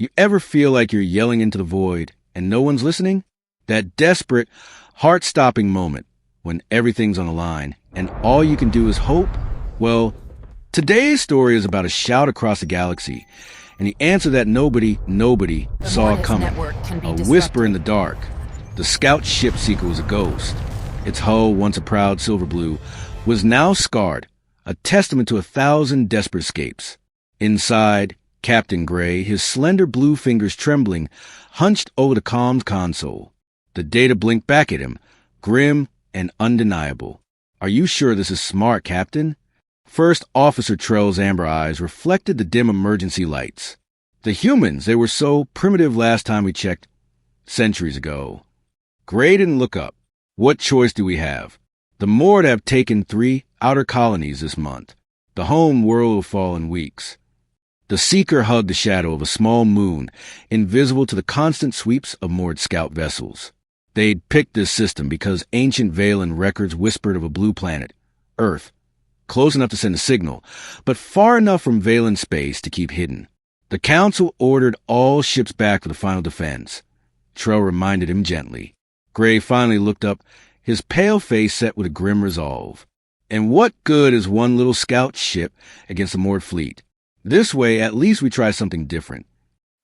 You ever feel like you're yelling into the void and no one's listening? That desperate, heart-stopping moment when everything's on the line and all you can do is hope? Well, today's story is about a shout across the galaxy and the answer that nobody saw coming. A whisper in the dark. The scout ship seeker was a ghost. Its hull, once a proud silver blue, was now scarred, a testament to 1,000 desperate escapes. Inside, Captain Gray, his slender blue fingers trembling, hunched over the comms console. The data blinked back at him, grim and undeniable. "Are you sure this is smart, Captain?" First Officer Trell's amber eyes reflected the dim emergency lights. The humans, they were so primitive last time we checked, centuries ago. Gray didn't look up. What choice do we have? The Mord have taken 3 outer colonies this month. The home world will fall in weeks. The Seeker hugged the shadow of a small moon, invisible to the constant sweeps of Mord scout vessels. They'd picked this system because ancient Valen records whispered of a blue planet, Earth, close enough to send a signal, but far enough from Valen space to keep hidden. The Council ordered all ships back for the final defense. Trell reminded him gently. Gray finally looked up, his pale face set with a grim resolve. And what good is one little scout ship against the Mord fleet? This way, at least we try something different.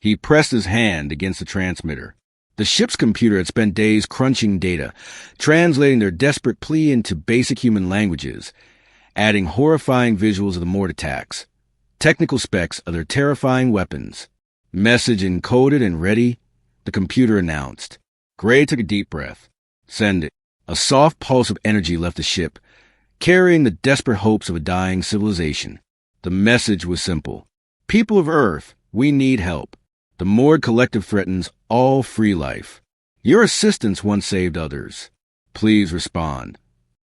He pressed his hand against the transmitter. The ship's computer had spent days crunching data, translating their desperate plea into basic human languages, adding horrifying visuals of the Mord attacks, technical specs of their terrifying weapons. Message encoded and ready, the computer announced. Gray took a deep breath. Send it. A soft pulse of energy left the ship, carrying the desperate hopes of a dying civilization. The message was simple. People of Earth, we need help. The Mord Collective threatens all free life. Your assistance once saved others. Please respond.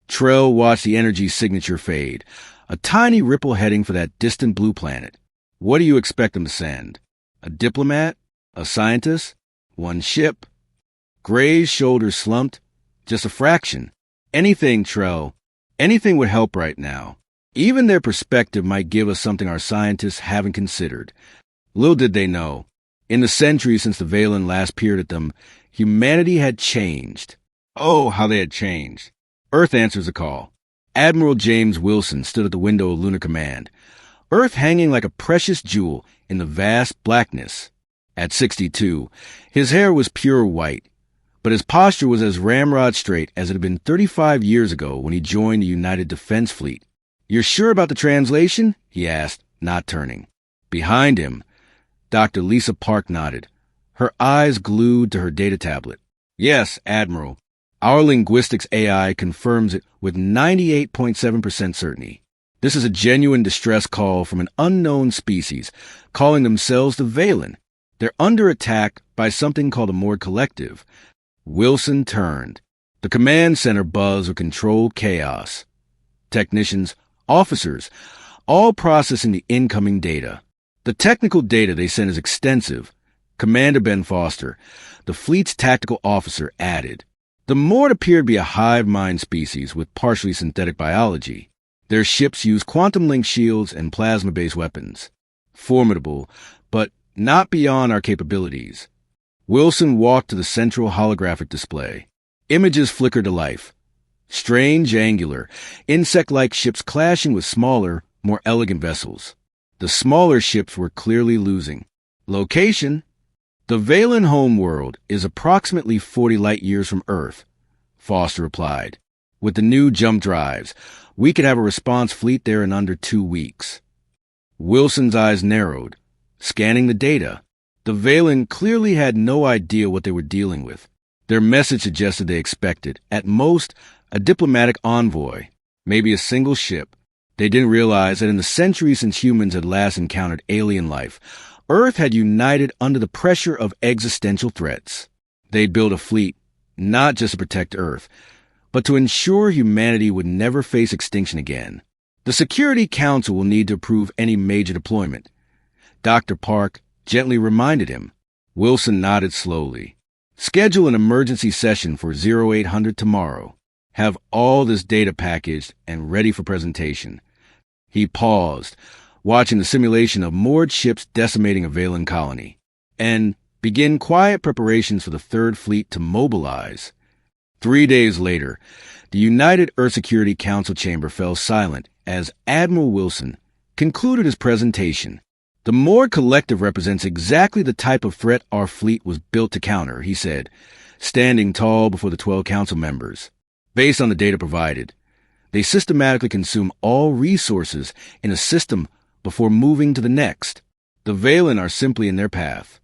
Trell watched the energy signature fade, a tiny ripple heading for that distant blue planet. What do you expect them to send? A diplomat? A scientist? One ship? Gray's shoulders slumped. Just a fraction. Anything, Trell. Anything would help right now. Even their perspective might give us something our scientists haven't considered. Little did they know. In the centuries since the Valen last peered at them, humanity had changed. Oh, how they had changed. Earth answers the call. Admiral James Wilson stood at the window of Lunar Command, Earth hanging like a precious jewel in the vast blackness. At 62, his hair was pure white, but his posture was as ramrod straight as it had been 35 years ago when he joined the United Defense Fleet. "You're sure about the translation?" he asked, not turning. Behind him, Dr. Lisa Park nodded, her eyes glued to her data tablet. "Yes, Admiral. Our linguistics AI confirms it with 98.7% certainty. This is a genuine distress call from an unknown species, calling themselves the Valen. They're under attack by something called the Mord Collective." Wilson turned. The command center buzzed with controlled chaos. Technicians, officers, all processing the incoming data. The technical data they sent is extensive. Commander Ben Foster, the fleet's tactical officer, added. The Mord appeared to be a hive mind species with partially synthetic biology. Their ships use quantum-link shields and plasma-based weapons. Formidable, but not beyond our capabilities. Wilson walked to the central holographic display. Images flickered to life. Strange, angular, insect-like ships clashing with smaller, more elegant vessels. The smaller ships were clearly losing. Location? The Valen homeworld is approximately 40 light-years from Earth, Foster replied. With the new jump drives, we could have a response fleet there in under 2 weeks. Wilson's eyes narrowed, scanning the data. The Valen clearly had no idea what they were dealing with. Their message suggested they expected, at most, a diplomatic envoy, maybe a single ship. They didn't realize that in the centuries since humans had last encountered alien life, Earth had united under the pressure of existential threats. They'd built a fleet, not just to protect Earth, but to ensure humanity would never face extinction again. The Security Council will need to approve any major deployment. Dr. Park gently reminded him. Wilson nodded slowly. Schedule an emergency session for 0800 tomorrow. Have all this data packaged and ready for presentation. He paused, watching the simulation of moored ships decimating a Valen colony. and begin quiet preparations for the Third Fleet to mobilize. 3 days later, the United Earth Security Council chamber fell silent as Admiral Wilson concluded his presentation. The Mord Collective represents exactly the type of threat our fleet was built to counter, he said, standing tall before the 12 council members. Based on the data provided, they systematically consume all resources in a system before moving to the next. The Valen are simply in their path.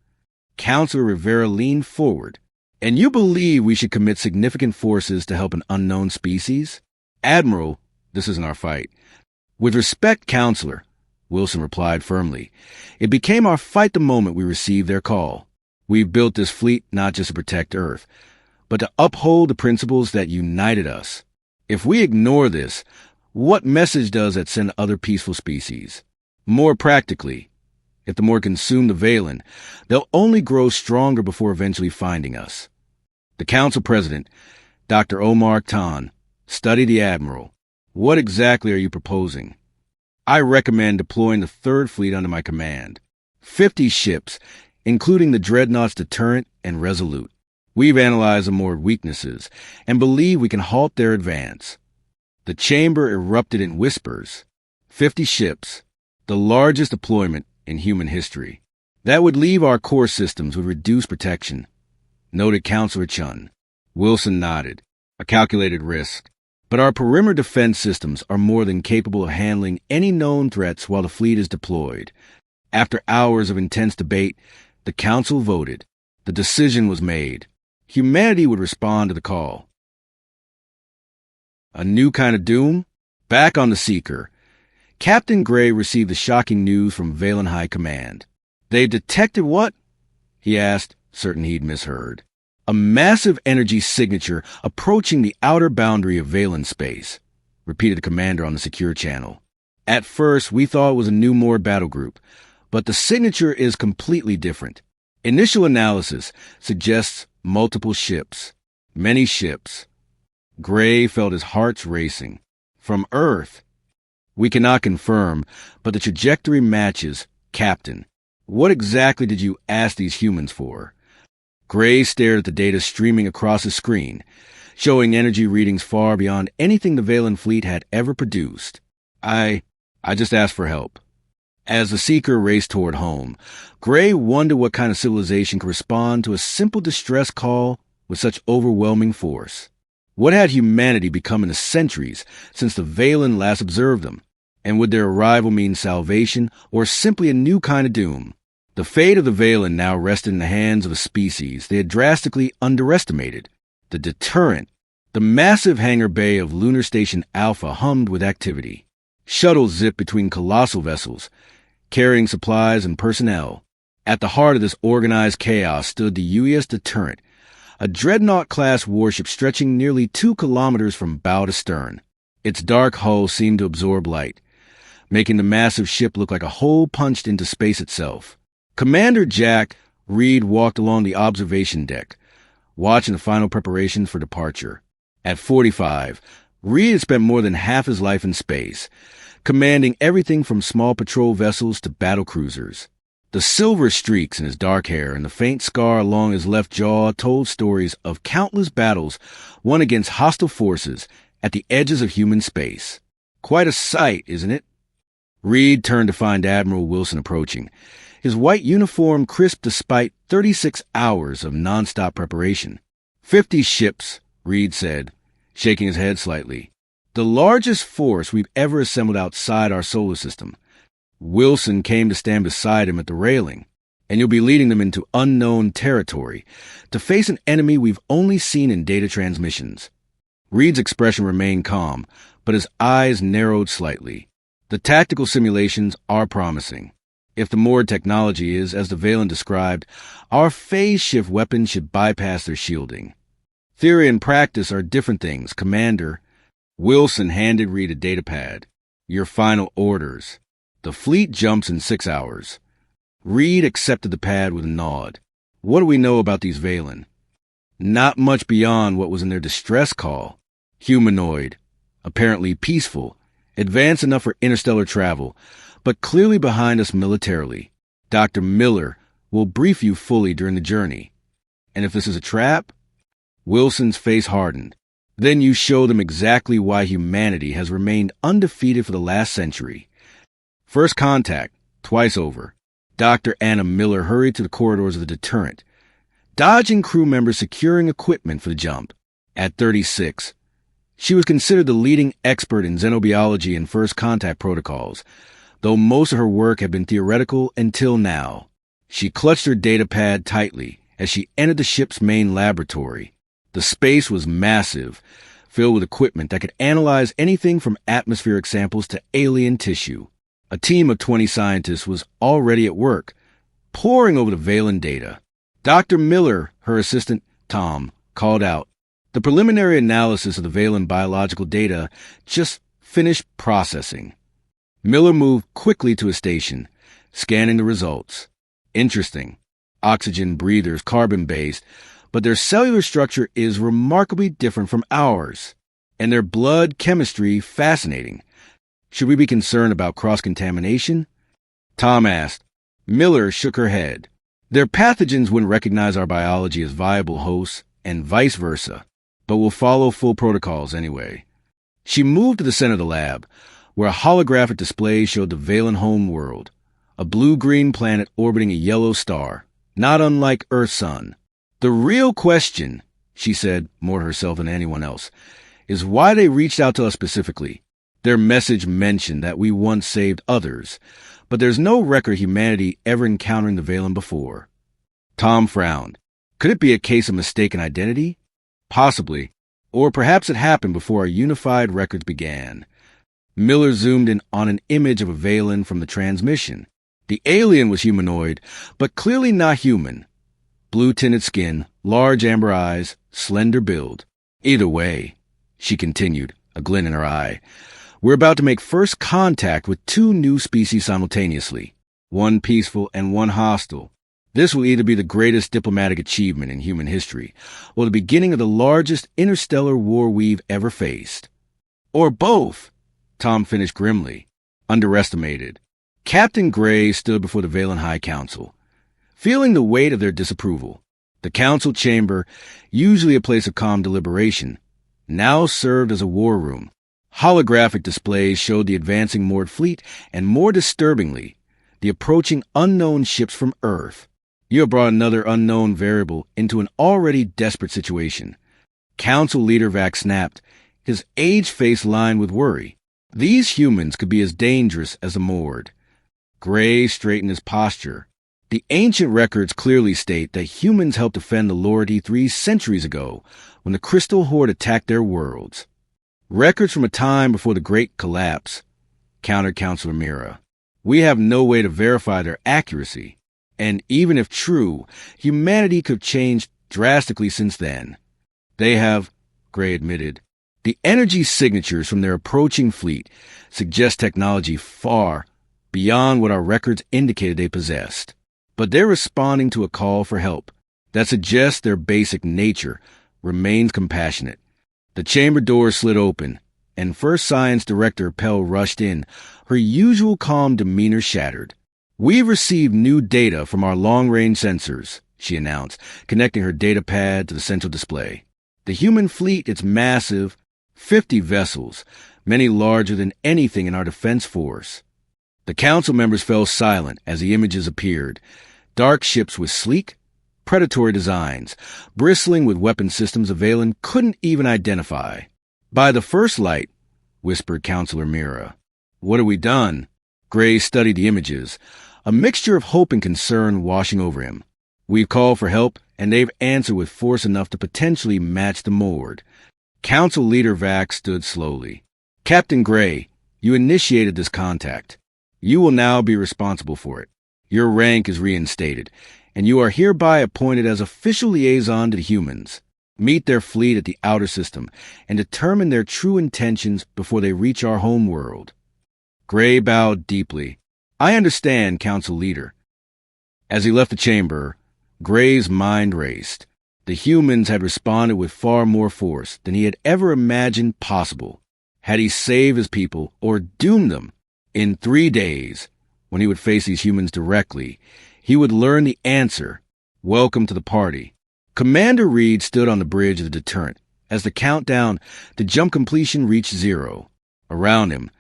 Councilor Rivera leaned forward. And you believe we should commit significant forces to help an unknown species? Admiral, this isn't our fight. With respect, Counselor, Wilson replied firmly, it became our fight the moment we received their call. We've built this fleet not just to protect Earth, but to uphold the principles that united us. If we ignore this, what message does that send other peaceful species? More practically, if the Mord consume the Valen, they'll only grow stronger before eventually finding us. The Council President, Dr. Omar Khan, studied the Admiral. What exactly are you proposing? I recommend deploying the Third Fleet under my command. 50 ships, including the Dreadnoughts Deterrent and Resolute. We've analyzed the Mord weaknesses and believe we can halt their advance. The chamber erupted in whispers. 50 ships, the largest deployment in human history. That would leave our core systems with reduced protection, noted Counselor Chun. Wilson nodded, a calculated risk. But our perimeter defense systems are more than capable of handling any known threats while the fleet is deployed. After hours of intense debate, the Council voted. The decision was made. Humanity would respond to the call. A new kind of doom? Back on the Seeker, Captain Gray received the shocking news from Valen High Command. They've detected what? He asked, certain he'd misheard. A massive energy signature approaching the outer boundary of Valen space, repeated the commander on the secure channel. At first, we thought it was a new Mord battle group, but the signature is completely different. Initial analysis suggests multiple ships, many ships. Gray felt his heart racing. From Earth. We cannot confirm, but the trajectory matches. Captain, what exactly did you ask these humans for? Gray stared at the data streaming across his screen, showing energy readings far beyond anything the Valen fleet had ever produced. I just asked for help. As the Seeker raced toward home, Gray wondered what kind of civilization could respond to a simple distress call with such overwhelming force. What had humanity become in the centuries since the Valen last observed them? And would their arrival mean salvation or simply a new kind of doom? The fate of the Valen now rested in the hands of a species they had drastically underestimated. The Deterrent. The massive hangar bay of Lunar Station Alpha hummed with activity. Shuttles zipped between colossal vessels, carrying supplies and personnel. At the heart of this organized chaos stood the UES Deterrent, a dreadnought-class warship stretching nearly 2 kilometers from bow to stern. Its dark hull seemed to absorb light, making the massive ship look like a hole punched into space itself. Commander Jack Reed walked along the observation deck, watching the final preparations for departure. At 45, Reed had spent more than half his life in space, commanding everything from small patrol vessels to battle cruisers. The silver streaks in his dark hair and the faint scar along his left jaw told stories of countless battles won against hostile forces at the edges of human space. Quite a sight, isn't it? Reed turned to find Admiral Wilson approaching, his white uniform crisp despite 36 hours of nonstop preparation. 50 ships, Reed said, shaking his head slightly. The largest force we've ever assembled outside our solar system. Wilson came to stand beside him at the railing, and you'll be leading them into unknown territory to face an enemy we've only seen in data transmissions. Reed's expression remained calm, but his eyes narrowed slightly. The tactical simulations are promising. If the Mord technology is, as the Valen described, our phase shift weapons should bypass their shielding. Theory and practice are different things, Commander. Wilson handed Reed a datapad. Your final orders. The fleet jumps in 6 hours. Reed accepted the pad with a nod. What do we know about these Valen? Not much beyond what was in their distress call. Humanoid. Apparently peaceful. Advanced enough for interstellar travel, but clearly behind us militarily. Dr. Miller We'll brief you fully during the journey. And if this is a trap, Wilson's face hardened. Then you show them exactly why humanity has remained undefeated for the last century. First contact, twice over. Dr. Anna Miller hurried to the corridors of the deterrent, dodging crew members securing equipment for the jump. At 36, she was considered the leading expert in xenobiology and first contact protocols, though most of her work had been theoretical until now. She clutched her data pad tightly as she entered the ship's main laboratory. The space was massive, filled with equipment that could analyze anything from atmospheric samples to alien tissue. A team of 20 scientists was already at work, poring over the Valen data. Dr. Miller, her assistant, Tom, called out, "The preliminary analysis of the Valen biological data just finished processing." Miller moved quickly to his station, scanning the results. Interesting. Oxygen breathers, carbon-based, but their cellular structure is remarkably different from ours, and their blood chemistry fascinating. Should we be concerned about cross-contamination? Tom asked. Miller shook her head. Their pathogens wouldn't recognize our biology as viable hosts, and vice versa, but we'll follow full protocols anyway. She moved to the center of the lab, where a holographic display showed the Valen home world, a blue-green planet orbiting a yellow star, not unlike Earth's sun. The real question, she said, more to herself than anyone else, is why they reached out to us specifically. Their message mentioned that we once saved others, but there's no record of humanity ever encountering the Valen before. Tom frowned. Could it be a case of mistaken identity? Possibly. Or perhaps it happened before our unified records began. Miller zoomed in on an image of a Valen from the transmission. The alien was humanoid, but clearly not human. Blue-tinted skin, large amber eyes, slender build. Either way, she continued, a glint in her eye, we're about to make first contact with two new species simultaneously, one peaceful and one hostile. This will either be the greatest diplomatic achievement in human history, or the beginning of the largest interstellar war we've ever faced. Or both, Tom finished grimly, underestimated. Captain Gray stood before the Valen High Council, feeling the weight of their disapproval. The council chamber, usually a place of calm deliberation, now served as a war room. Holographic displays showed the advancing moored fleet and, more disturbingly, the approaching unknown ships from Earth. You have brought another unknown variable into an already desperate situation. Council leader Vac snapped, his aged face lined with worry. These humans could be as dangerous as the moored. Gray straightened his posture. The ancient records clearly state that humans helped defend the Lority 3 centuries ago when the Crystal Horde attacked their worlds. Records from a time before the Great Collapse, countered Counselor Mira. We have no way to verify their accuracy, and even if true, humanity could have changed drastically since then. They have, Gray admitted. The energy signatures from their approaching fleet suggest technology far beyond what our records indicated they possessed. But they're responding to a call for help that suggests their basic nature remains compassionate. The chamber door slid open, and First Science Director Pell rushed in, her usual calm demeanor shattered. We've received new data from our long-range sensors, she announced, connecting her data pad to the central display. The human fleet is massive, 50 vessels, many larger than anything in our defense force. The council members fell silent as the images appeared. Dark ships with sleek, predatory designs, bristling with weapon systems Valen couldn't even identify. By the first light, whispered Counselor Mira. What have we done? Gray studied the images, a mixture of hope and concern washing over him. We've called for help, and they've answered with force enough to potentially match the moored. Council Leader Vac stood slowly. Captain Gray, you initiated this contact. You will now be responsible for it. Your rank is reinstated, and you are hereby appointed as official liaison to the humans. Meet their fleet at the outer system and determine their true intentions before they reach our home world. Gray bowed deeply. I understand, Council Leader. As he left the chamber, Gray's mind raced. The humans had responded with far more force than he had ever imagined possible. Had he saved his people or doomed them? In 3 days, when he would face these humans directly, He would learn the answer. Welcome to the party. Commander Reed stood on the bridge of the deterrent as the countdown to jump completion reached 0. Around him,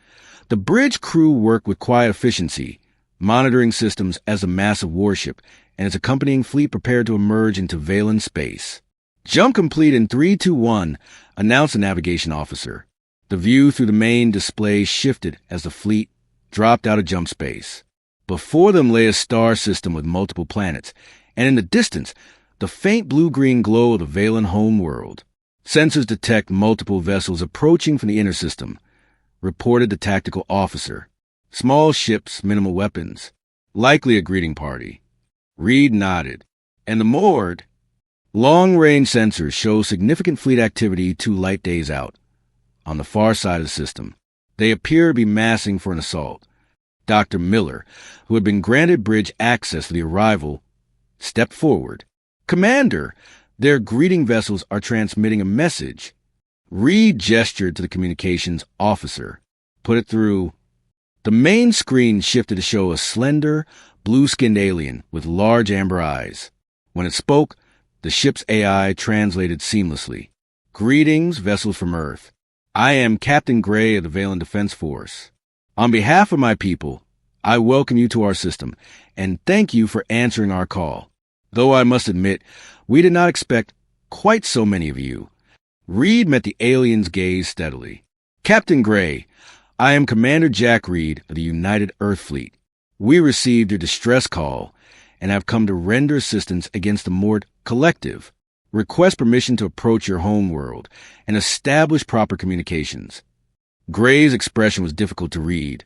the bridge crew worked with quiet efficiency, monitoring systems as a massive warship and its accompanying fleet prepared to emerge into Valen space. Jump complete in 3, 2, 1, announced the navigation officer. The view through the main display shifted as the fleet dropped out of jump space. Before them lay a star system with multiple planets, and in the distance, the faint blue-green glow of the Valen home world. Sensors detect multiple vessels approaching from the inner system, reported the tactical officer. Small ships, minimal weapons. Likely a greeting party. Reed nodded. And the moored. Long-range sensors show significant fleet activity 2 light days out. On the far side of the system, they appear to be massing for an assault. Dr. Miller, who had been granted bridge access for the arrival, stepped forward. Commander, their greeting vessels are transmitting a message. Reed gestured to the communications officer. Put it through. The main screen shifted to show a slender, blue-skinned alien with large amber eyes. When it spoke, the ship's AI translated seamlessly. Greetings, vessels from Earth. I am Captain Gray of the Valen Defense Force. On behalf of my people, I welcome you to our system, and thank you for answering our call. Though I must admit, we did not expect quite so many of you. Reed met the alien's gaze steadily. Captain Gray, I am Commander Jack Reed of the United Earth Fleet. We received your distress call and have come to render assistance against the moored collective. Request permission to approach your home world and establish proper communications. Gray's expression was difficult to read,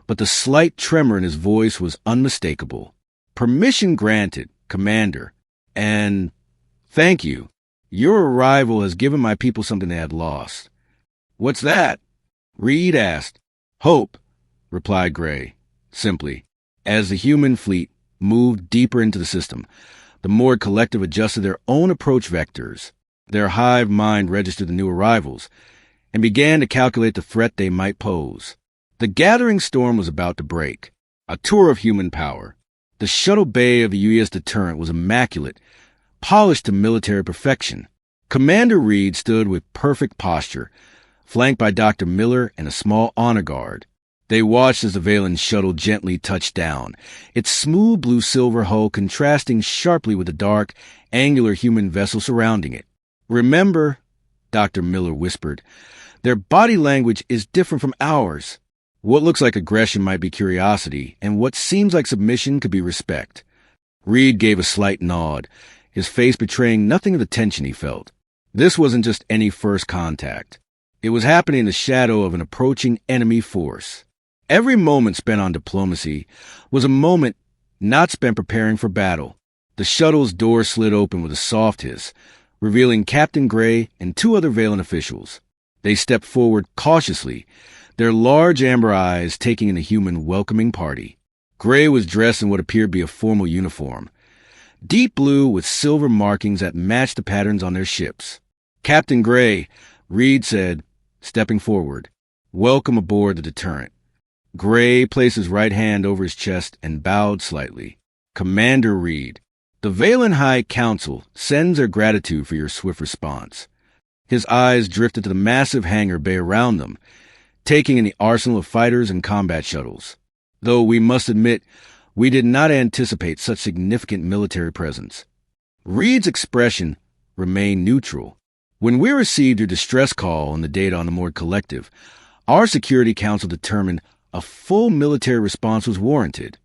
but the slight tremor in his voice was unmistakable. Permission granted, Commander, and thank you. Your arrival has given my people something they had lost. What's that? Reed asked. Hope, replied Gray, simply. As the human fleet moved deeper into the system, the moored collective adjusted their own approach vectors. Their hive mind registered the new arrivals and began to calculate the threat they might pose. The gathering storm was about to break. A tour of human power. The shuttle bay of the U.S. deterrent was immaculate, polished to military perfection. Commander Reed stood with perfect posture, flanked by Dr. Miller and a small honor guard. They watched as the Valen shuttle gently touched down, its smooth blue-silver hull contrasting sharply with the dark, angular human vessel surrounding it. Remember, Dr. Miller whispered, their body language is different from ours. What looks like aggression might be curiosity, and what seems like submission could be respect. Reed gave a slight nod, his face betraying nothing of the tension he felt. This wasn't just any first contact. It was happening in the shadow of an approaching enemy force. Every moment spent on diplomacy was a moment not spent preparing for battle. The shuttle's door slid open with a soft hiss, revealing Captain Gray and 2 other Valen officials. They stepped forward cautiously, their large amber eyes taking in the human welcoming party. Gray was dressed in what appeared to be a formal uniform, deep blue with silver markings that matched the patterns on their ships. Captain Gray, Reed said, stepping forward, welcome aboard the deterrent. Gray placed his right hand over his chest and bowed slightly. Commander Reed, the Valen High Council sends their gratitude for your swift response. His eyes drifted to the massive hangar bay around them, taking in the arsenal of fighters and combat shuttles. Though we must admit, we did not anticipate such significant military presence. Reed's expression remained neutral. When we received your distress call on the data on the moored collective, our Security Council determined a full military response was warranted.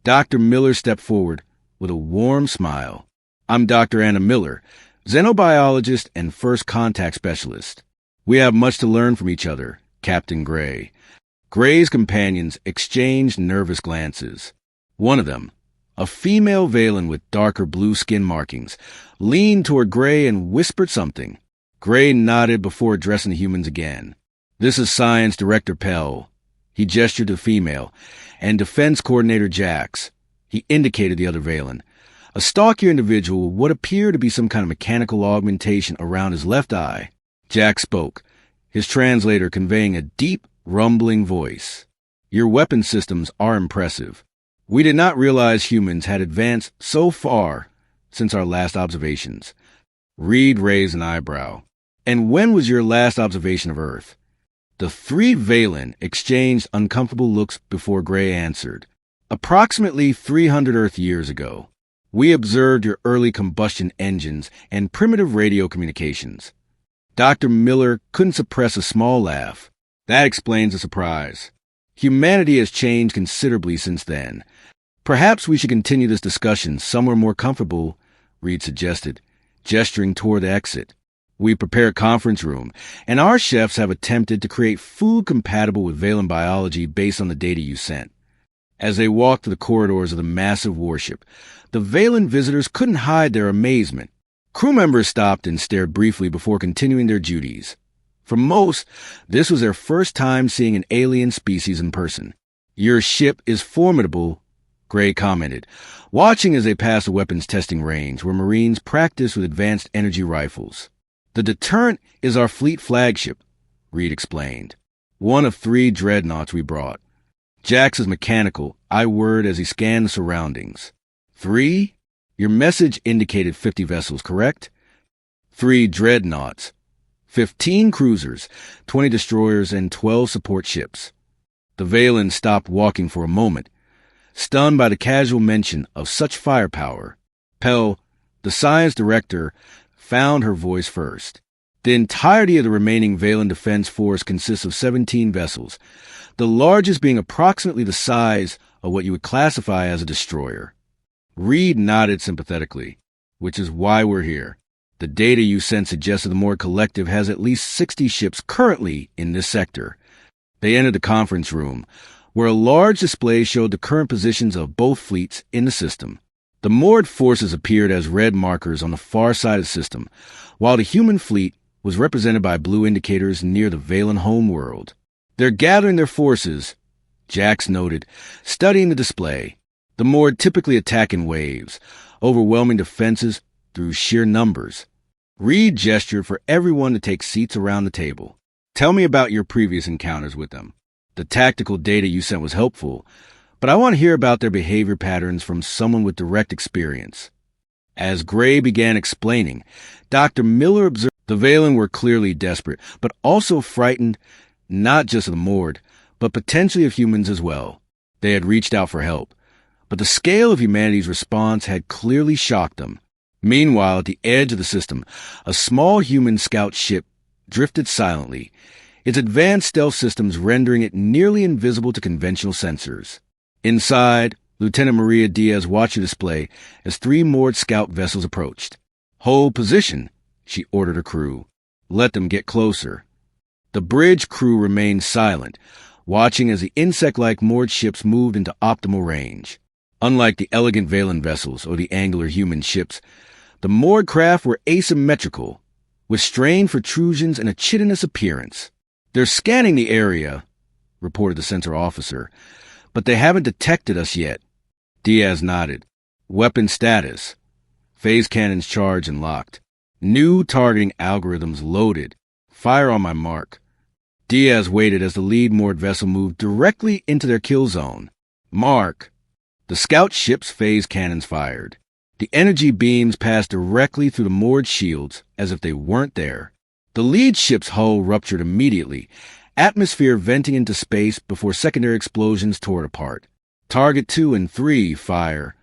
Dr. Miller stepped forward with a warm smile. I'm Dr. Anna Miller, xenobiologist and first contact specialist. We have much to learn from each other, Captain Gray. Gray's companions exchanged nervous glances. One of them, a female Valen with darker blue skin markings, leaned toward Gray and whispered something. Gray nodded before addressing the humans again. This is Science Director Pell. He gestured to the female, and Defense Coordinator Jax. He indicated the other Valen. A stockier individual with what appeared to be some kind of mechanical augmentation around his left eye. Jax spoke, his translator conveying a deep, rumbling voice. Your weapon systems are impressive. We did not realize humans had advanced so far since our last observations. Reed raised an eyebrow. And when was your last observation of Earth? The three Valen exchanged uncomfortable looks before Gray answered. Approximately 300 Earth years ago, we observed your early combustion engines and primitive radio communications. Dr. Miller couldn't suppress a small laugh. That explains the surprise. Humanity has changed considerably since then. Perhaps we should continue this discussion somewhere more comfortable, Reed suggested, gesturing toward the exit. We prepare a conference room, and our chefs have attempted to create food compatible with Valen biology based on the data you sent. As they walked through the corridors of the massive warship, the Valen visitors couldn't hide their amazement. Crew members stopped and stared briefly before continuing their duties. For most, this was their first time seeing an alien species in person. Your ship is formidable, Gray commented, watching as they passed the weapons testing range where Marines practice with advanced energy rifles. The Deterrent is our fleet flagship, Reed explained. One of 3 dreadnoughts we brought. Jax is mechanical, I whirred as he scanned the surroundings. 3? Your message indicated 50 vessels, correct? 3 dreadnoughts. 15 cruisers, 20 destroyers, and 12 support ships. The Valen stopped walking for a moment, stunned by the casual mention of such firepower. Pell, the science director, found her voice first. The entirety of the remaining Valen Defense Force consists of 17 vessels, the largest being approximately the size of what you would classify as a destroyer. Reed nodded sympathetically, which is why we're here. The data you sent suggested the Mord Collective has at least 60 ships currently in this sector. They entered the conference room, where a large display showed the current positions of both fleets in the system. The Mord forces appeared as red markers on the far side of the system, while the human fleet was represented by blue indicators near the Valen homeworld. They're gathering their forces, Jax noted, studying the display. The Mord typically attack in waves, overwhelming defenses through sheer numbers. Reed gestured for everyone to take seats around the table. Tell me about your previous encounters with them. The tactical data you sent was helpful, but I want to hear about their behavior patterns from someone with direct experience. As Gray began explaining, Dr. Miller observed the Valen were clearly desperate, but also frightened not just of the Mord, but potentially of humans as well. They had reached out for help, but the scale of humanity's response had clearly shocked them. Meanwhile, at the edge of the system, a small human scout ship drifted silently, its advanced stealth systems rendering it nearly invisible to conventional sensors. Inside, Lieutenant Maria Diaz watched the display as 3 moored scout vessels approached. Hold position, she ordered her crew. Let them get closer. The bridge crew remained silent, watching as the insect-like moored ships moved into optimal range. Unlike the elegant Valen vessels or the angular human ships, the moored craft were asymmetrical, with strained protrusions and a chitinous appearance. They're scanning the area, reported the sensor officer, but they haven't detected us yet. Diaz nodded. Weapon status. Phase cannons charged and locked. New targeting algorithms loaded. Fire on my mark. Diaz waited as the lead moored vessel moved directly into their kill zone. Mark. The scout ship's phase cannons fired. The energy beams passed directly through the moored shields as if they weren't there. The lead ship's hull ruptured immediately, atmosphere venting into space before secondary explosions tore it apart. Target 2 and 3, fire.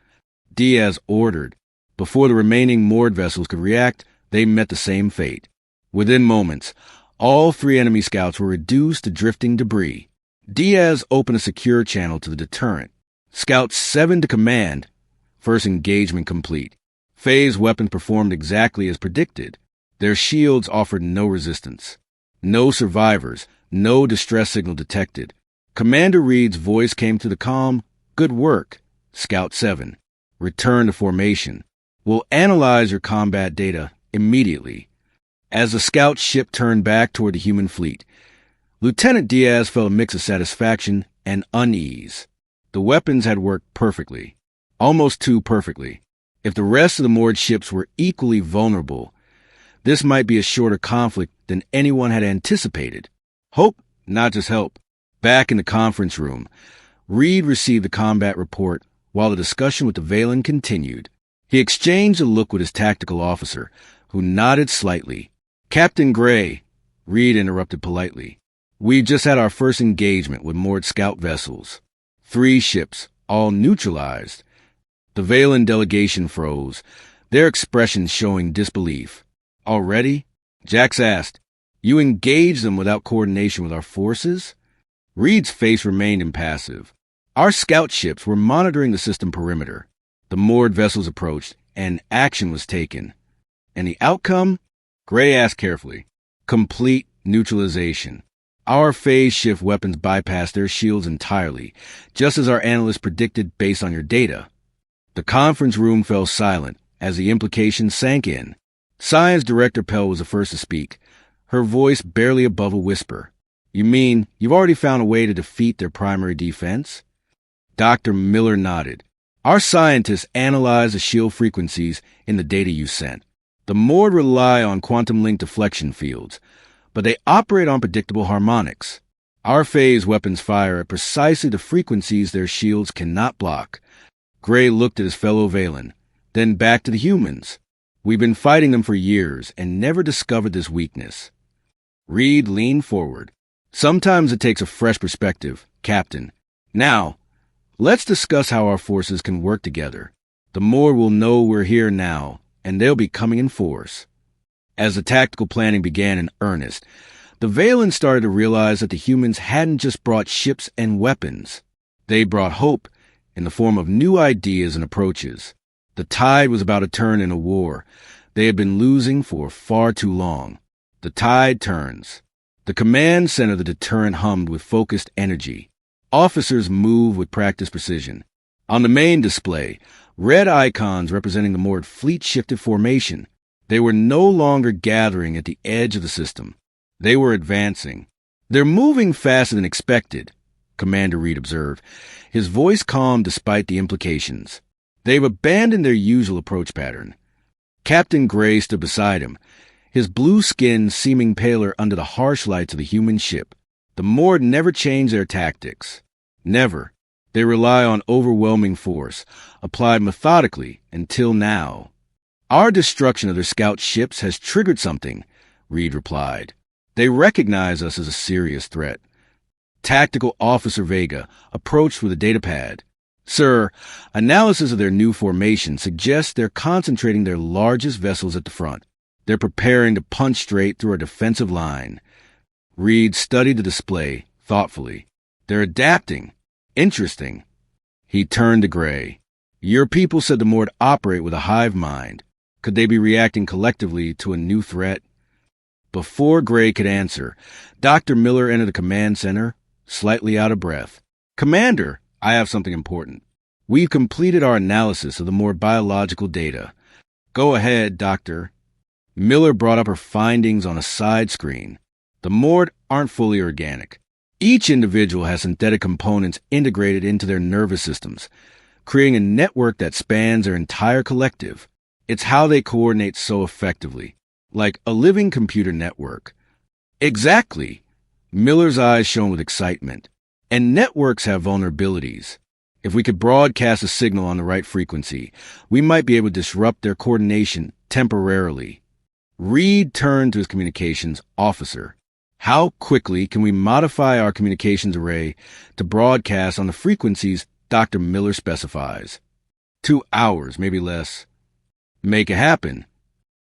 Diaz ordered. Before the remaining moored vessels could react, they met the same fate. Within moments, all 3 enemy scouts were reduced to drifting debris. Diaz opened a secure channel to the Deterrent. Scout 7 to command. First engagement complete. Phase weapons performed exactly as predicted. Their shields offered no resistance. No survivors, no distress signal detected. Commander Reed's voice came through the comm. Good work, Scout 7. Return to formation. We'll analyze your combat data immediately. As the scout ship turned back toward the human fleet, Lieutenant Diaz felt a mix of satisfaction and unease. The weapons had worked perfectly. Almost too perfectly. If the rest of the moored ships were equally vulnerable, this might be a shorter conflict than anyone had anticipated. Hope, not just help. Back in the conference room, Reed received the combat report while the discussion with the Valen continued. He exchanged a look with his tactical officer, who nodded slightly. "Captain Gray," Reed interrupted politely. "We've just had our first engagement with moored scout vessels. 3 ships, all neutralized." The Valen delegation froze, their expressions showing disbelief. "Already?" Jax asked. "You engaged them without coordination with our forces?" Reed's face remained impassive. "Our scout ships were monitoring the system perimeter. The moored vessels approached, and action was taken. And the outcome?" Gray asked carefully. "Complete neutralization. Our phase shift weapons bypassed their shields entirely, just as our analysts predicted based on your data." The conference room fell silent as the implications sank in. Science Director Pell was the first to speak, her voice barely above a whisper. "You mean you've already found a way to defeat their primary defense?" Dr. Miller nodded. "Our scientists analyzed the shield frequencies in the data you sent. The moored rely on quantum link deflection fields, but they operate on predictable harmonics. Our phase weapons fire at precisely the frequencies their shields cannot block." Gray looked at his fellow Valen, then back to the humans. "We've been fighting them for years and never discovered this weakness." Reed leaned forward. "Sometimes it takes a fresh perspective, Captain. Now, let's discuss how our forces can work together. The moored will know we're here now, and they'll be coming in force." As the tactical planning began in earnest, the Valen started to realize that the humans hadn't just brought ships and weapons. They brought hope in the form of new ideas and approaches. The tide was about to turn in a war they had been losing for far too long. The tide turns. The command center of the deterrent hummed with focused energy. Officers moved with practiced precision. On the main display, red icons representing the moored fleet shifted formation. They were no longer gathering at the edge of the system. They were advancing. "They're moving faster than expected," Commander Reed observed, his voice calm despite the implications. "They've abandoned their usual approach pattern." Captain Gray stood beside him, his blue skin seeming paler under the harsh lights of the human ship. The moored never change their tactics. Never. They rely on overwhelming force, applied methodically until now. "Our destruction of their scout ships has triggered something," Reed replied. "They recognize us as a serious threat." Tactical Officer Vega approached with a datapad. "Sir, analysis of their new formation suggests they're concentrating their largest vessels at the front. They're preparing to punch straight through our defensive line." Reed studied the display thoughtfully. "They're adapting. Interesting." He turned to Gray. "Your people said the moored operate with a hive mind. Could they be reacting collectively to a new threat?" Before Gray could answer, Dr. Miller entered the command center, slightly out of breath. "Commander, I have something important. We've completed our analysis of the more biological data." "Go ahead, Doctor." Miller brought up her findings on a side screen. "The moored aren't fully organic. Each individual has synthetic components integrated into their nervous systems, creating a network that spans their entire collective. It's how they coordinate so effectively, like a living computer network." "Exactly." Miller's eyes shone with excitement. "And networks have vulnerabilities. If we could broadcast a signal on the right frequency, we might be able to disrupt their coordination temporarily." Reed turned to his communications officer. "How quickly can we modify our communications array to broadcast on the frequencies Dr. Miller specifies?" 2 hours, maybe less." "Make it happen."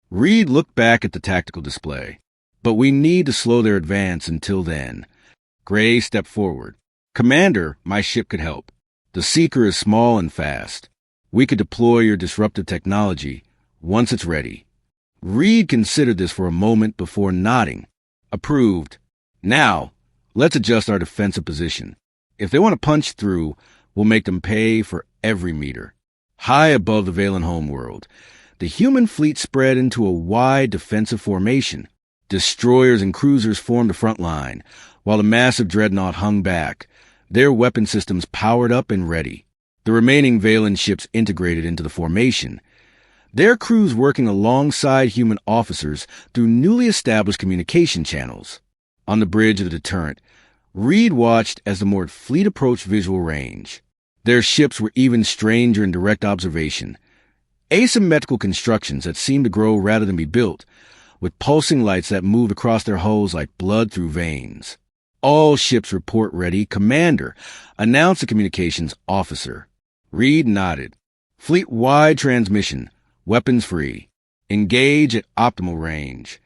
Reed looked back at the tactical display. "But we need to slow their advance until then." Gray stepped forward. "Commander, my ship could help. The Seeker is small and fast. We could deploy your disruptive technology once it's ready." Reed considered this for a moment before nodding. "Approved. Now, let's adjust our defensive position. If they want to punch through, we'll make them pay for every meter." High above the Valen homeworld, the human fleet spread into a wide defensive formation. Destroyers and cruisers formed the front line, while the massive dreadnought hung back, their weapon systems powered up and ready. The remaining Valen ships integrated into the formation, their crews working alongside human officers through newly established communication channels. On the bridge of the deterrent, Reed watched as the moored fleet approached visual range. Their ships were even stranger in direct observation. Asymmetrical constructions that seemed to grow rather than be built, with pulsing lights that moved across their hulls like blood through veins. All ships report ready, Commander, announced the communications officer. Reed nodded. Fleet-wide transmission, weapons free. Engage at optimal range.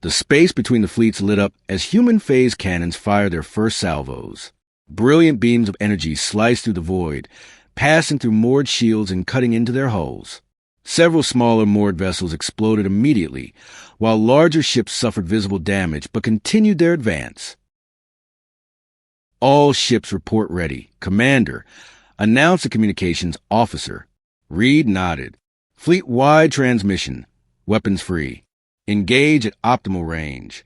The space between the fleets lit up as human phase cannons fired their first salvos. Brilliant beams of energy sliced through the void, passing through moored shields and cutting into their hulls. Several smaller moored vessels exploded immediately, while larger ships suffered visible damage but continued their advance. All ships report ready, Commander, announced the communications officer. Reed nodded. Fleet-wide transmission, weapons free. Engage at optimal range.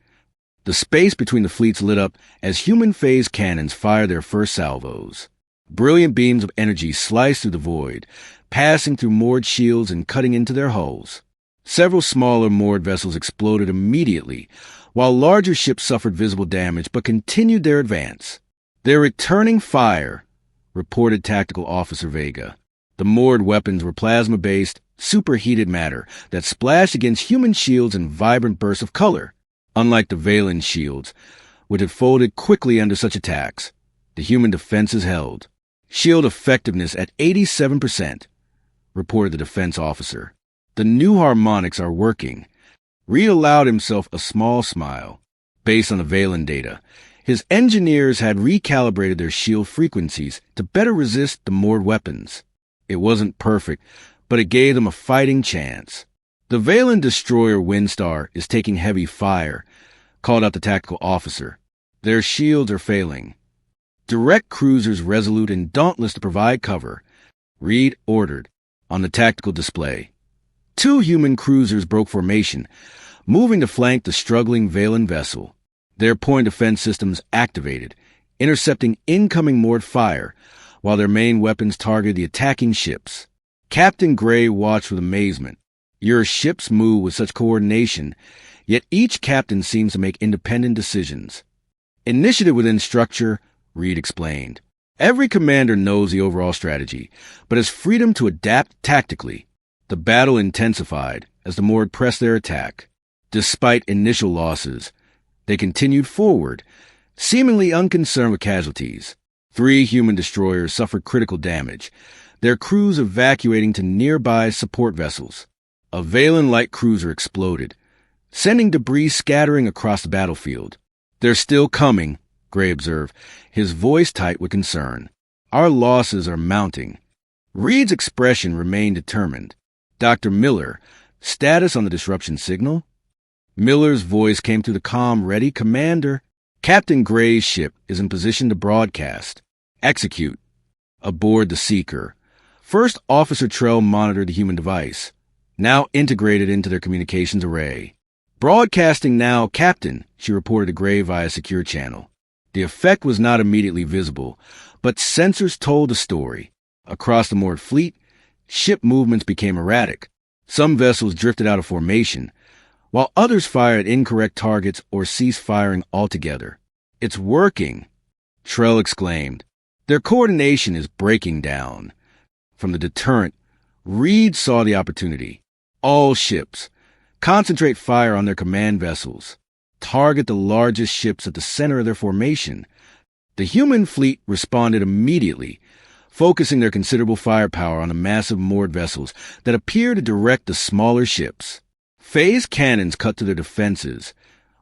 The space between the fleets lit up as human phase cannons fired their first salvos. Brilliant beams of energy sliced through the void, passing through moored shields and cutting into their hulls. Several smaller moored vessels exploded immediately, while larger ships suffered visible damage but continued their advance. "They're returning fire," reported Tactical Officer Vega. The moored weapons were plasma-based, superheated matter that splashed against human shields in vibrant bursts of color. Unlike the Valen shields, which had folded quickly under such attacks, the human defenses held. "Shield effectiveness at 87%, reported the defense officer. "The new harmonics are working." Reed allowed himself a small smile. Based on the Valen data, his engineers had recalibrated their shield frequencies to better resist the moored weapons. It wasn't perfect, but it gave them a fighting chance. "The Valen destroyer Windstar is taking heavy fire," called out the tactical officer. "Their shields are failing. Direct cruisers resolute and dauntless to provide cover," Reed ordered. On the tactical display, 2 human cruisers broke formation, moving to flank the struggling Valen vessel. Their point defense systems activated, intercepting incoming moored fire, while their main weapons targeted the attacking ships. Captain Gray watched with amazement. Your ships move with such coordination, yet each captain seems to make independent decisions. "Initiative within structure," Reed explained. "Every commander knows the overall strategy, but has freedom to adapt tactically." The battle intensified as the moored pressed their attack. Despite initial losses, they continued forward, seemingly unconcerned with casualties. 3 human destroyers suffered critical damage, their crews evacuating to nearby support vessels. A Valen light cruiser exploded, sending debris scattering across the battlefield. "They're still coming," Gray observed, his voice tight with concern. "Our losses are mounting." Reed's expression remained determined. "Dr. Miller, status on the disruption signal?" Miller's voice came through the comm. "Ready, Commander. Captain Gray's ship is in position to broadcast. Execute." Aboard the Seeker, First Officer Trell monitored the human device, now integrated into their communications array. "Broadcasting now, Captain," she reported to Gray via secure channel. The effect was not immediately visible, but sensors told the story. Across the moored fleet, ship movements became erratic. Some vessels drifted out of formation, while others fired at incorrect targets or ceased firing altogether. "It's working," Trell exclaimed. "Their coordination is breaking down." From the deterrent, Reed saw the opportunity. "All ships, concentrate fire on their command vessels. Target the largest ships at the center of their formation." The human fleet responded immediately, focusing their considerable firepower on the massive moored vessels that appeared to direct the smaller ships. Phase cannons cut to their defenses,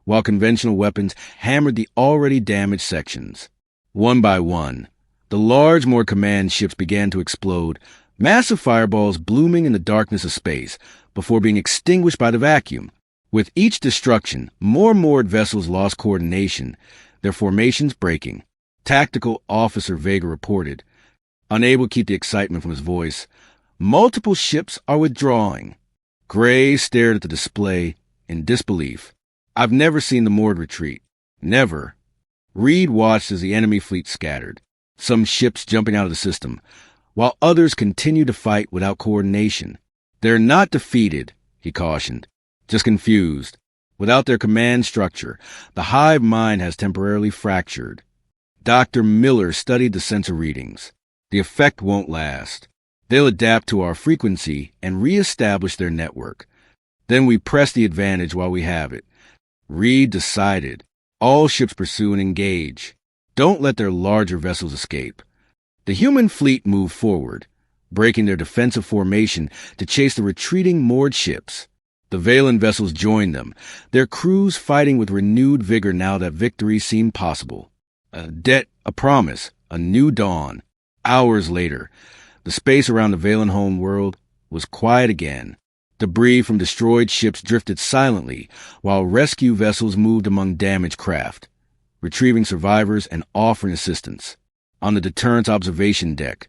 while conventional weapons hammered the already damaged sections. One by one, the large moored command ships began to explode, massive fireballs blooming in the darkness of space before being extinguished by the vacuum. With each destruction, more moored vessels lost coordination, their formations breaking. Tactical Officer Vega reported, unable to keep the excitement from his voice. "Multiple ships are withdrawing." Gray stared at the display in disbelief. "I've never seen the moored retreat. Never." Reed watched as the enemy fleet scattered, some ships jumping out of the system, while others continued to fight without coordination. "They're not defeated," he cautioned, "just confused. Without their command structure, the hive mind has temporarily fractured." Dr. Miller studied the sensor readings. The effect won't last. They'll adapt to our frequency and reestablish their network. Then we press the advantage while we have it. Reed decided. All ships pursue and engage. Don't let their larger vessels escape. The human fleet moved forward, breaking their defensive formation to chase the retreating moored ships. The Valen vessels joined them, their crews fighting with renewed vigor now that victory seemed possible. A debt, a promise, a new dawn. Hours later, the space around the Valen home world was quiet again. Debris from destroyed ships drifted silently while rescue vessels moved among damaged craft, retrieving survivors and offering assistance. On the Deterrence observation deck,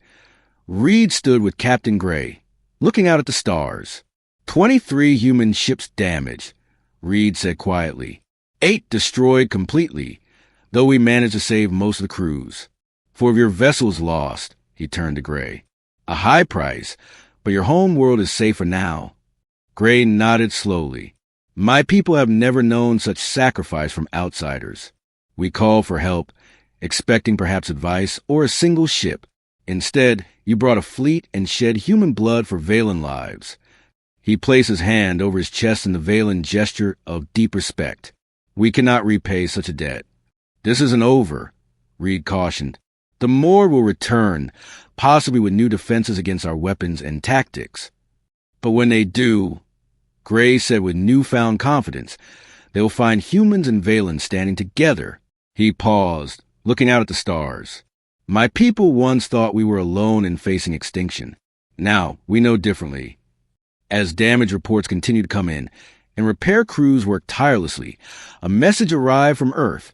Reed stood with Captain Gray, looking out at the stars. 23 human ships damaged, Reed said quietly. 8 destroyed completely, though we managed to save most of the crews. 4 of your vessels lost, he turned to Gray. A high price, but your home world is safer now. Gray nodded slowly. My people have never known such sacrifice from outsiders. We called for help, expecting perhaps advice or a single ship. Instead, you brought a fleet and shed human blood for Valen lives. He placed his hand over his chest in the Valen gesture of deep respect. We cannot repay such a debt. This isn't over, Reed cautioned. The Mord will return, possibly with new defenses against our weapons and tactics. But when they do, Gray said with newfound confidence, they will find humans and Valen standing together. He paused, looking out at the stars. My people once thought we were alone in facing extinction. Now, we know differently. As damage reports continued to come in, and repair crews worked tirelessly, a message arrived from Earth.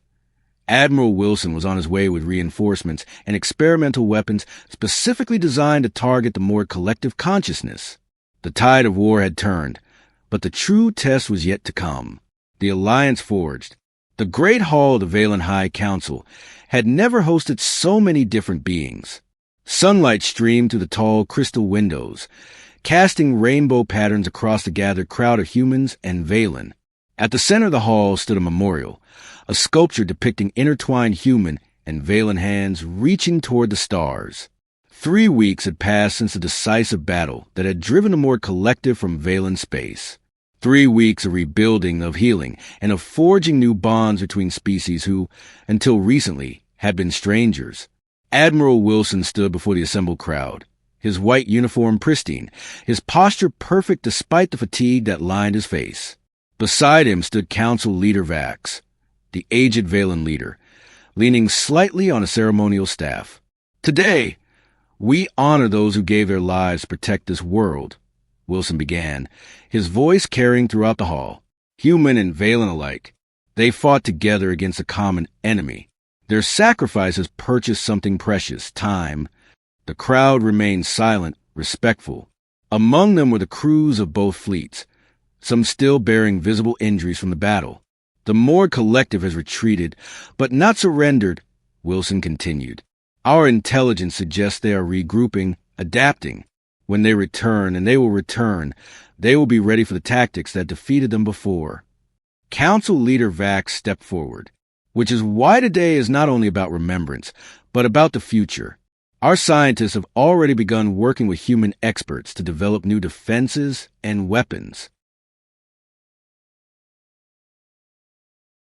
Admiral Wilson was on his way with reinforcements and experimental weapons specifically designed to target the more collective consciousness. The tide of war had turned, but the true test was yet to come. The alliance forged. The Great Hall of the Valen High Council had never hosted so many different beings. Sunlight streamed through the tall crystal windows, casting rainbow patterns across the gathered crowd of humans and Valen. At the center of the hall stood a memorial, a sculpture depicting intertwined human and Valen hands reaching toward the stars. 3 weeks had passed since the decisive battle that had driven the more collective from Valen space. 3 weeks of rebuilding, of healing, and of forging new bonds between species who, until recently, had been strangers. Admiral Wilson stood before the assembled crowd, his white uniform pristine, his posture perfect despite the fatigue that lined his face. Beside him stood Council Leader Vax, the aged Valen leader, leaning slightly on a ceremonial staff. Today, we honor those who gave their lives to protect this world, Wilson began, his voice carrying throughout the hall. Human and Valen alike, they fought together against a common enemy. Their sacrifices purchased something precious, time. The crowd remained silent, respectful. Among them were the crews of both fleets, some still bearing visible injuries from the battle. The Mord collective has retreated, but not surrendered, Wilson continued. Our intelligence suggests they are regrouping, adapting. When they return, and they will return, they will be ready for the tactics that defeated them before. Council Leader Vax stepped forward, which is why today is not only about remembrance, but about the future. Our scientists have already begun working with human experts to develop new defenses and weapons.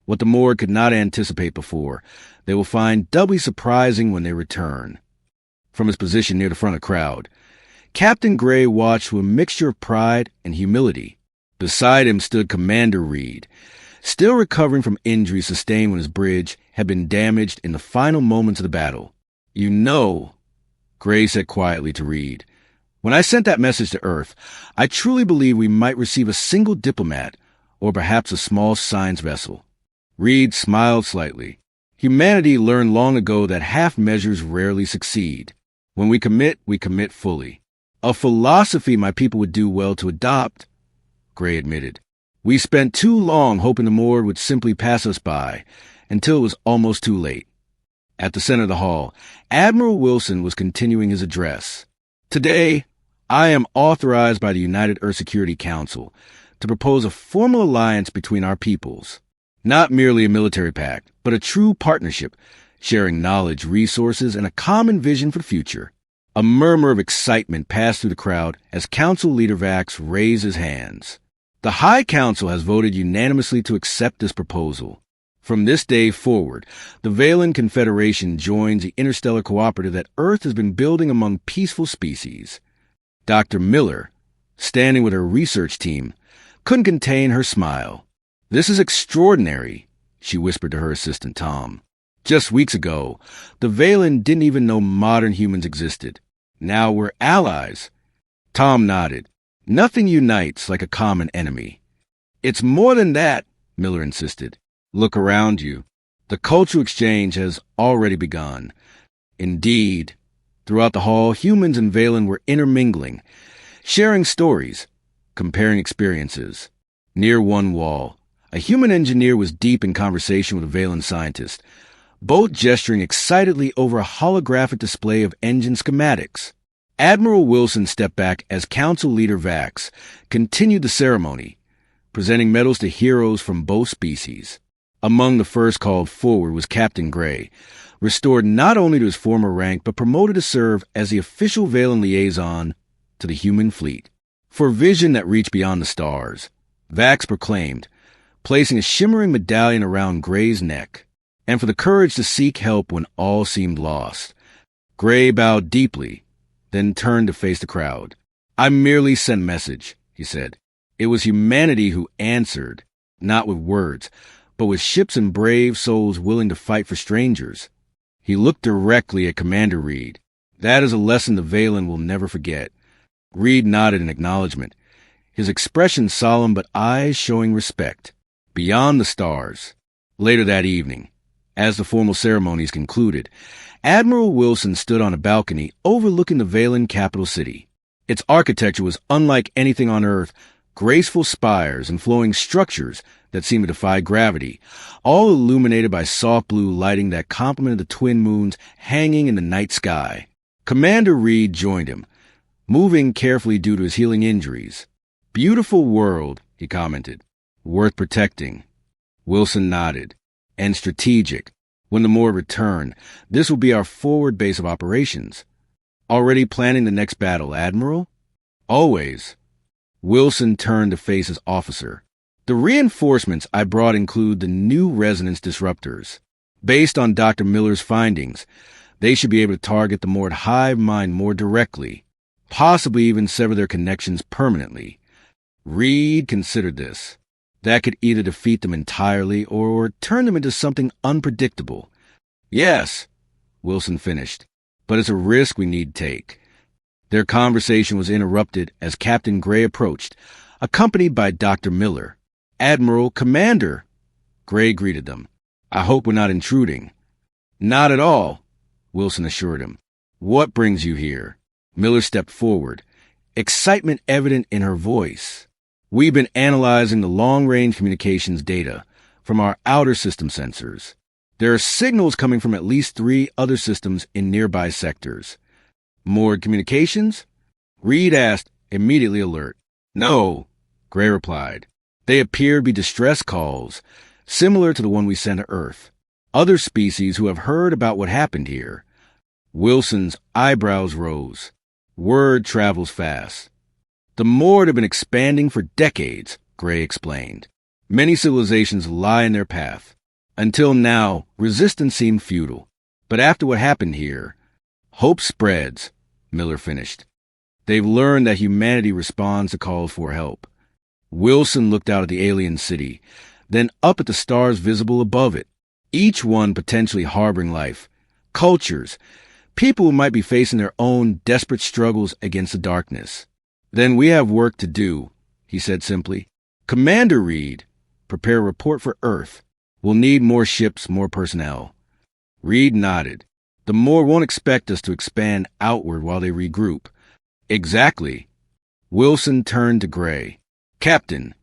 What the Mord could not anticipate before, they will find doubly surprising when they return. From his position near the front of the crowd, Captain Gray watched with a mixture of pride and humility. Beside him stood Commander Reed, still recovering from injuries sustained when his bridge had been damaged in the final moments of the battle. You know, Gray said quietly to Reed, when I sent that message to Earth, I truly believe we might receive a single diplomat, or perhaps a small science vessel. Reed smiled slightly. Humanity learned long ago that half measures rarely succeed. When we commit fully. A philosophy my people would do well to adopt, Gray admitted. We spent too long hoping the Mord would simply pass us by, until it was almost too late. At the center of the hall, Admiral Wilson was continuing his address. Today, I am authorized by the United Earth Security Council to propose a formal alliance between our peoples. Not merely a military pact, but a true partnership, sharing knowledge, resources, and a common vision for the future. A murmur of excitement passed through the crowd as Council Leader Vax raised his hands. The High Council has voted unanimously to accept this proposal. From this day forward, the Valen Confederation joins the interstellar cooperative that Earth has been building among peaceful species. Dr. Miller, standing with her research team, couldn't contain her smile. "This is extraordinary," she whispered to her assistant Tom. "Just weeks ago, the Valen didn't even know modern humans existed. Now we're allies." Tom nodded. "Nothing unites like a common enemy." "It's more than that," Miller insisted. "Look around you. The cultural exchange has already begun." Indeed, throughout the hall, humans and Valen were intermingling, sharing stories, comparing experiences. Near one wall, a human engineer was deep in conversation with a Valen scientist, both gesturing excitedly over a holographic display of engine schematics. Admiral Wilson stepped back as Council Leader Vax continued the ceremony, presenting medals to heroes from both species. Among the first called forward was Captain Gray, restored not only to his former rank but promoted to serve as the official Valen liaison to the human fleet. For vision that reached beyond the stars, Vax proclaimed, placing a shimmering medallion around Gray's neck, and for the courage to seek help when all seemed lost. Gray bowed deeply, then turned to face the crowd. "I merely sent message," he said. "It was humanity who answered, not with words, but with ships and brave souls willing to fight for strangers." He looked directly at Commander Reed. "That is a lesson the Valen will never forget." Reed nodded in acknowledgement, his expression solemn but eyes showing respect. Beyond the stars. Later that evening, as the formal ceremonies concluded, Admiral Wilson stood on a balcony overlooking the Valen capital city. Its architecture was unlike anything on Earth, graceful spires and flowing structures that seemed to defy gravity, all illuminated by soft blue lighting that complemented the twin moons hanging in the night sky. Commander Reed joined him, moving carefully due to his healing injuries. "Beautiful world," he commented. "Worth protecting." Wilson nodded. "And strategic. When the Moor return, this will be our forward base of operations." "Already planning the next battle, Admiral?" "Always." Wilson turned to face his officer. "The reinforcements I brought include the new resonance disruptors. Based on Dr. Miller's findings, they should be able to target the Moored hive mind more directly, possibly even sever their connections permanently." Reed considered this. That could either defeat them entirely or turn them into something unpredictable. "Yes," Wilson finished, "but it's a risk we need to take." Their conversation was interrupted as Captain Gray approached, accompanied by Dr. Miller. "Admiral, Commander," Gray greeted them. "I hope we're not intruding." "Not at all," Wilson assured him. "What brings you here?" Miller stepped forward, excitement evident in her voice. "We've been analyzing the long-range communications data from our outer system sensors. There are signals coming from at least 3 other systems in nearby sectors." "Moored communications?" Reed asked, immediately alert. "No," Gray replied. "They appear to be distress calls, similar to the one we sent to Earth. Other species who have heard about what happened here." Wilson's eyebrows rose. "Word travels fast." "The Moored have been expanding for decades," Gray explained. "Many civilizations lie in their path. Until now, resistance seemed futile. But after what happened here, hope spreads," Miller finished. "They've learned that humanity responds to calls for help." Wilson looked out at the alien city, then up at the stars visible above it, each one potentially harboring life, cultures, people who might be facing their own desperate struggles against the darkness. "Then we have work to do," he said simply. "Commander Reed, prepare a report for Earth. We'll need more ships, more personnel." Reed nodded. "The Moor won't expect us to expand outward while they regroup." "Exactly." Wilson turned to Gray. "Captain,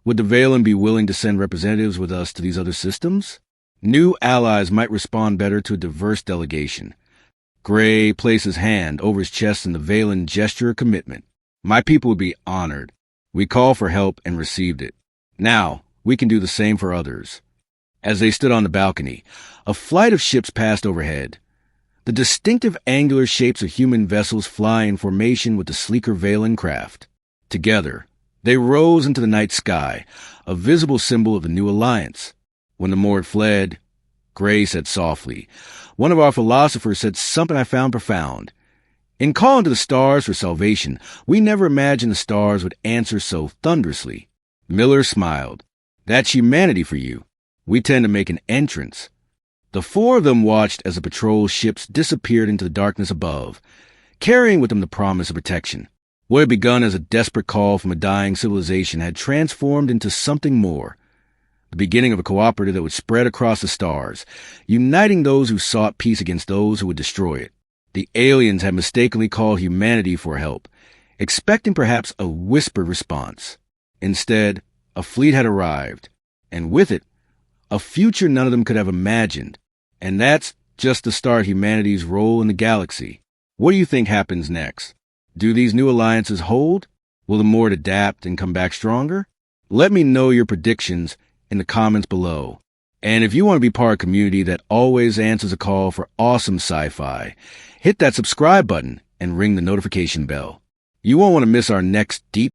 would the Valen be willing to send representatives with us to these other systems? New allies might respond better to a diverse delegation." Gray placed his hand over his chest in the Valen gesture of commitment. "My people would be honored. We called for help and received it. Now, we can do the same for others." As they stood on the balcony, a flight of ships passed overhead. the distinctive angular shapes of human vessels fly in formation with the sleeker Valen craft. Together, they rose into the night sky, a visible symbol of the new alliance. When the Mord fled, Gray said softly, "One of our philosophers said something I found profound. In calling to the stars for salvation, we never imagined the stars would answer so thunderously." Miller smiled. "That's humanity for you. We tend to make an entrance." The four of them watched as the patrol ships disappeared into the darkness above, carrying with them the promise of protection. What had begun as a desperate call from a dying civilization had transformed into something more. The beginning of a cooperative that would spread across the stars, uniting those who sought peace against those who would destroy it. The aliens had mistakenly called humanity for help, expecting perhaps a whispered response. Instead, a fleet had arrived, and with it, a future none of them could have imagined. And that's just the start of humanity's role in the galaxy. What do you think happens next? Do these new alliances hold? Will the Mord adapt and come back stronger? Let me know your predictions in the comments below. And if you want to be part of a community that always answers a call for awesome sci-fi, hit that subscribe button and ring the notification bell. You won't want to miss our next deep